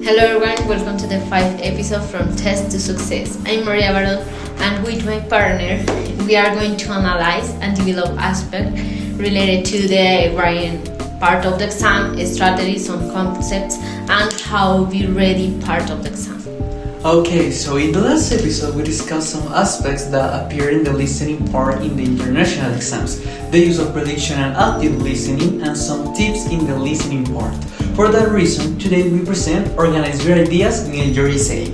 Hello everyone, welcome to the 5th episode from Test to Success. I'm Maria Barón and with my partner we are going to analyze and develop aspects related to the writing part of the exam, strategies, some concepts and how we ready part of the exam. Okay, so in the last episode we discussed some aspects that appear in the listening part in the international exams, the use of prediction and active listening, and some tips in the listening part. For that reason, today we present Organize Your Ideas in your essay.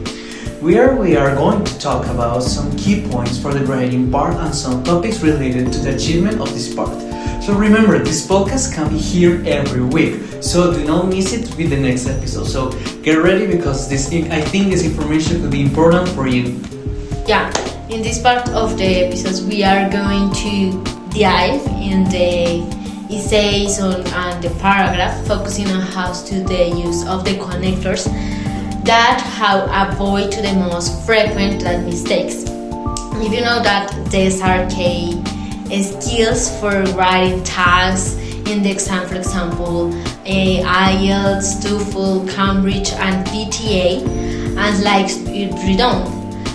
We are going to talk about some key points for the writing part and some topics related to the achievement of this part. So remember, this podcast can be here every week, so do not miss it with the next episode. So get ready because I think this information could be important for you. Yeah, in this part of the episodes we are going to dive in the essays and the paragraph, focusing on how to the use of the connectors that how avoid to the most frequent mistakes. If you know that these are key skills for writing tasks in the exam, for example, IELTS, TOEFL, Cambridge, and PTA, and like you don't.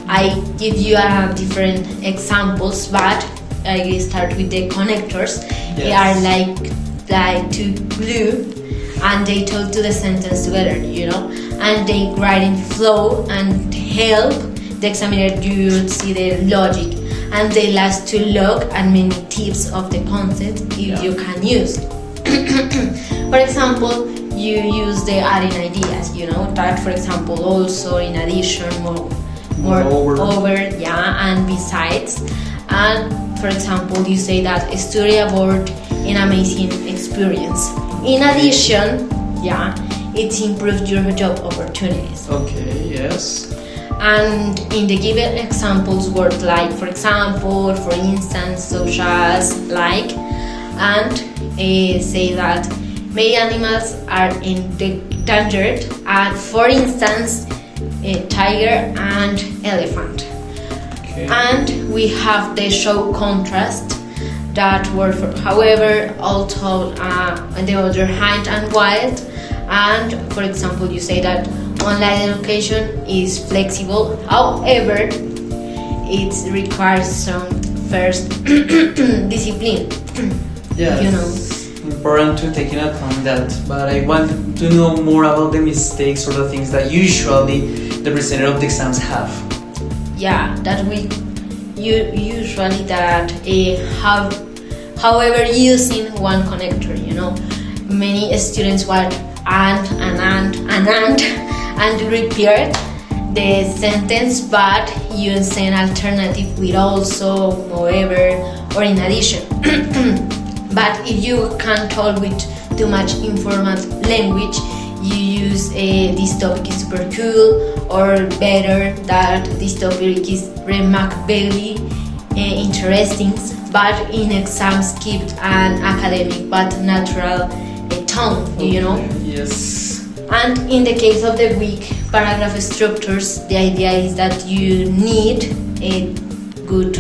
I give you different examples, but I start with the connectors. Yes. They are like to glue, and they talk to the sentence together, and they write in flow and help the examiner to see the logic, and they last to look at many tips of the concept if you can use. For example, you use the adding ideas, that for example also in addition, over, and besides. And for example, you say that a story about an amazing experience. In addition, it improved your job opportunities. Okay, yes. And in the given examples, words like, for example, for instance, such as like, and say that many animals are endangered, and for instance, a tiger and elephant. Okay. And we have the show contrast that word for, however, although on the other hand and wild. And for example, you say that online education is flexible, however, it requires some first discipline. Yes, important to take into account that. But I want to know more about the mistakes or the things that usually the presenter of the exams have. That we usually that have, however, using one connector. Many students want and repeat the sentence, but use an alternative with also, however, or in addition. But if you can't talk with too much informal language, you use this topic is super cool, or better that this topic is remarkably interesting, but in exams keep an academic but natural tone, Yes. And in the case of the weak paragraph structures, the idea is that you need a good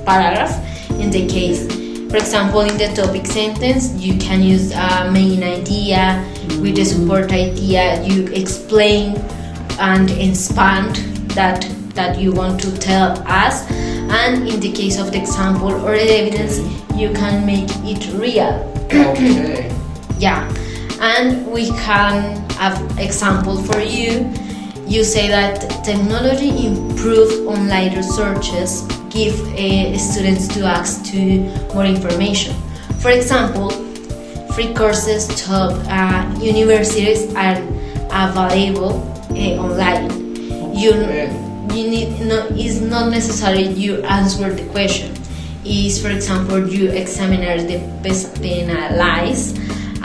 paragraph. In the case, for example, in the topic sentence, you can use a main idea with the support idea. You explain and expand that you want to tell us. And in the case of the example or the evidence, you can make it real. Okay. And we can have example for you. You say that technology improved online researches, give students to access to more information. For example, free courses top universities are available online. You need it's not necessary you answer the question. Is for example you examiner the best analyze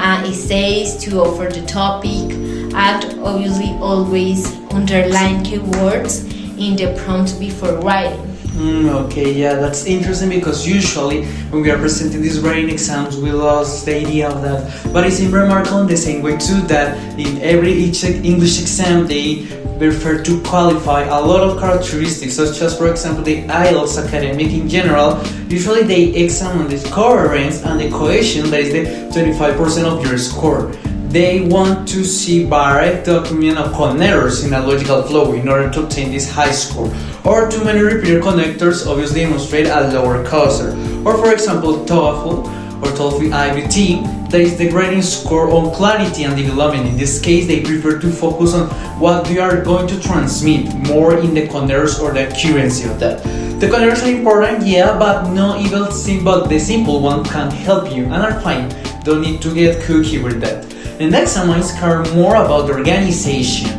essays to offer the topic, and obviously always underline keywords in the prompt before writing. That's interesting because usually when we are presenting these writing exams we lost the idea of that. But it's remarkable in the same way too that in each English exam they refer to qualify a lot of characteristics, such as for example the IELTS academic in general. Usually they examine the coherence and the cohesion, that is the 25% of your score. they want to see direct document of connectors in a logical flow in order to obtain this high score. Or too many repeated connectors obviously demonstrate a lower cursor. Or for example, TOEFL or TOEFL IBT, that is the grading score on clarity and development. In this case, they prefer to focus on what they are going to transmit more in the connectors or the accuracy of that. The connectors are important, yeah, but not even but the simple one can help you and are fine. Don't need to get cookie with that. The next examines care more about the organization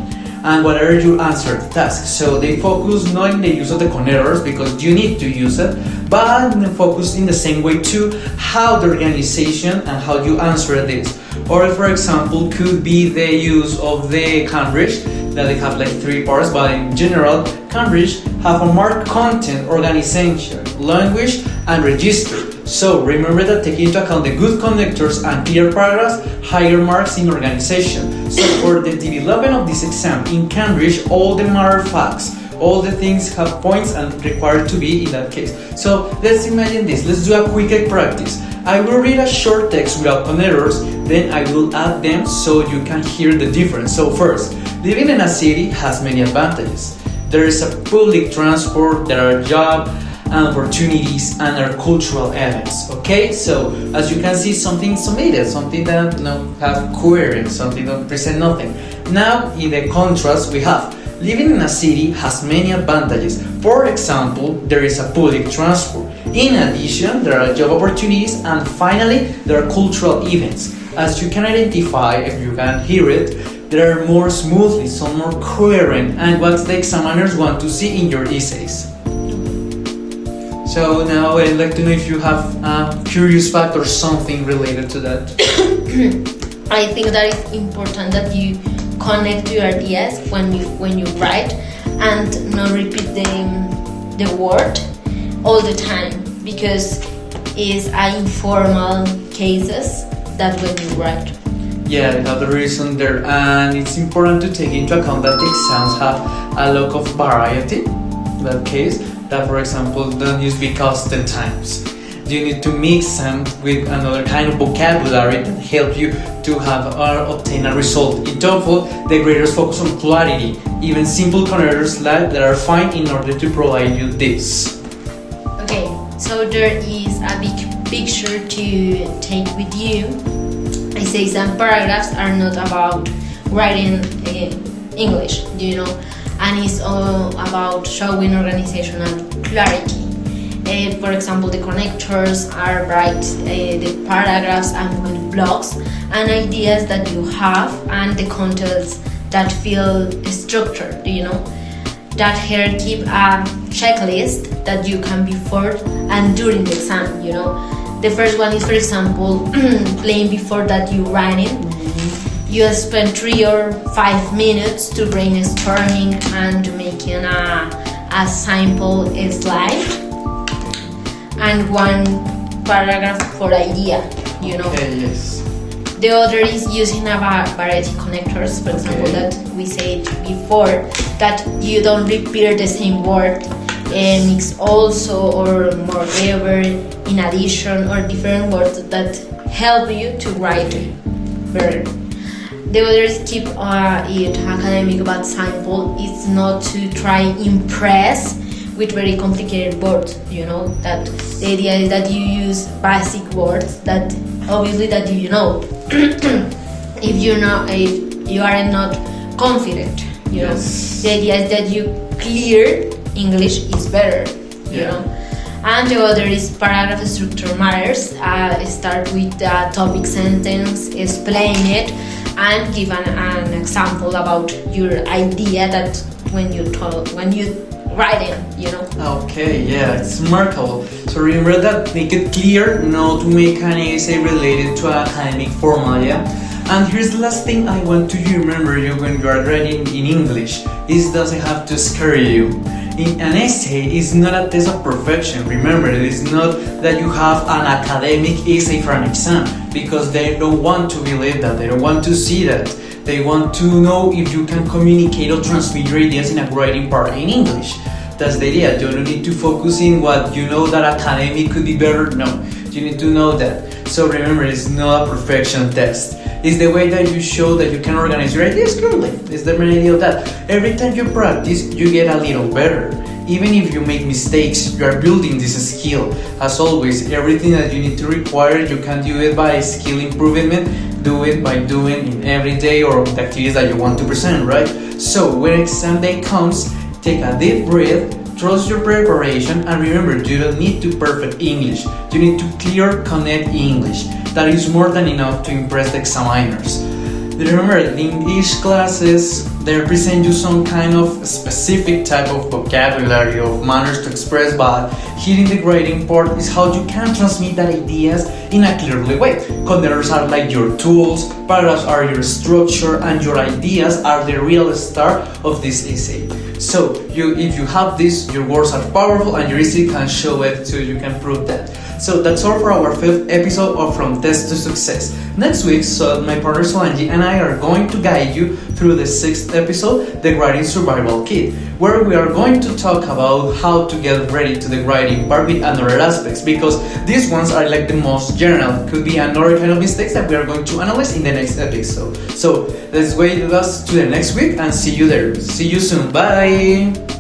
and whatever you answer the task. So they focus not in the use of the connectors because you need to use it, but focus in the same way too how the organization and how you answer this. Or for example, could be the use of the Cambridge, that they have like 3 parts, but in general, Cambridge have a marked content, organization, language, and register. So remember that taking into account the good connectors and clear paragraphs, higher marks in organization. So for the development of this exam in Cambridge, all the matter facts, all the things have points and required to be in that case. So let's imagine this. Let's do a quick practice. I will read a short text without connectors, then I will add them so you can hear the difference. So first, living in a city has many advantages. There is a public transport, there are job and opportunities, and our cultural events. Okay, so as you can see, something summated, something that have queries, something that present nothing. Now, in the contrast, we have living in a city has many advantages. For example, there is a public transport. In addition, there are job opportunities, and finally, there are cultural events. As you can identify, if you can hear it, there are more smoothly, some more coherent, and what the examiners want to see in your essays. So now I'd like to know if you have a curious fact or something related to that. I think that it's important that you connect your ideas when you write and not repeat the word all the time, because it's informal cases that when you write. Yeah, another reason there, and it's important to take into account that the exams have a lot of variety. In that case, that for example don't use because 10 times. You need to mix them with another kind of vocabulary that help you to have or obtain a result. In TOEFL, the graders focus on clarity, even simple connectors that are fine in order to provide you this. Okay, so there is a big picture to take with you. I say some paragraphs are not about writing English, and it's all about showing organizational clarity. For example, the connectors are the paragraphs and blocks and ideas that you have, and the contents that feel structured, that here keep a checklist that you can before and during the exam, The first one is, for example, playing before that you writing. You spend 3 or 5 minutes to brainstorming and to making a sample slide, and 1 paragraph for idea, Okay, yes. The other is using a variety connectors, for example, that we said before, that you don't repeat the same word, mix also or moreover, in addition, or different words that help you to write better. The others keep it academic but simple. It's not to try impress with very complicated words, that the idea is that you use basic words that obviously that if you are not confident, Yes. The idea is that you clear English is better, And the other is paragraph structure matters. Start with the topic sentence, explain it, and give an example about your idea that when you write it, Okay, yeah, it's remarkable. So remember that, make it clear not to make an essay related to academic formal, yeah? And here's the last thing I want to remember you when you are writing in English. This doesn't have to scare you. In an essay is not a test of perfection. Remember, it is not that you have an academic essay for an exam, because they don't want to believe that, they don't want to see that. They want to know if you can communicate or transmit your ideas in a writing part in English. That's the idea. You don't need to focus in what you know that academic could be better. No, you need to know that. So remember, it's not a perfection test. It's the way that you show that you can organize your ideas clearly. It's the main idea of that. Every time you practice, you get a little better. Even if you make mistakes, you are building this skill. As always, everything that you need to require, you can do it by skill improvement. Do it by doing in every day or the activities that you want to present, right? So when exam day comes, take a deep breath, trust your preparation, and remember, you don't need to perfect English. You need to clear, connect English. That is more than enough to impress the examiners. Remember, the English classes, they present you some kind of specific type of vocabulary, of manners to express, but here in the grading part is how you can transmit that ideas in a clearly way. Containers are like your tools, paragraphs are your structure, and your ideas are the real star of this essay. So, if you have this, your words are powerful and your essay can show it too, you can prove that. So that's all for our 5th episode of From Test to Success. Next week, my partner Solange and I are going to guide you through the 6th episode, the Writing Survival Kit, where we are going to talk about how to get ready to the writing part with another aspects, because these ones are like the most general, could be another kind of mistakes that we are going to analyze in the next episode. So let's wait with us to the next week and see you there. See you soon. Bye!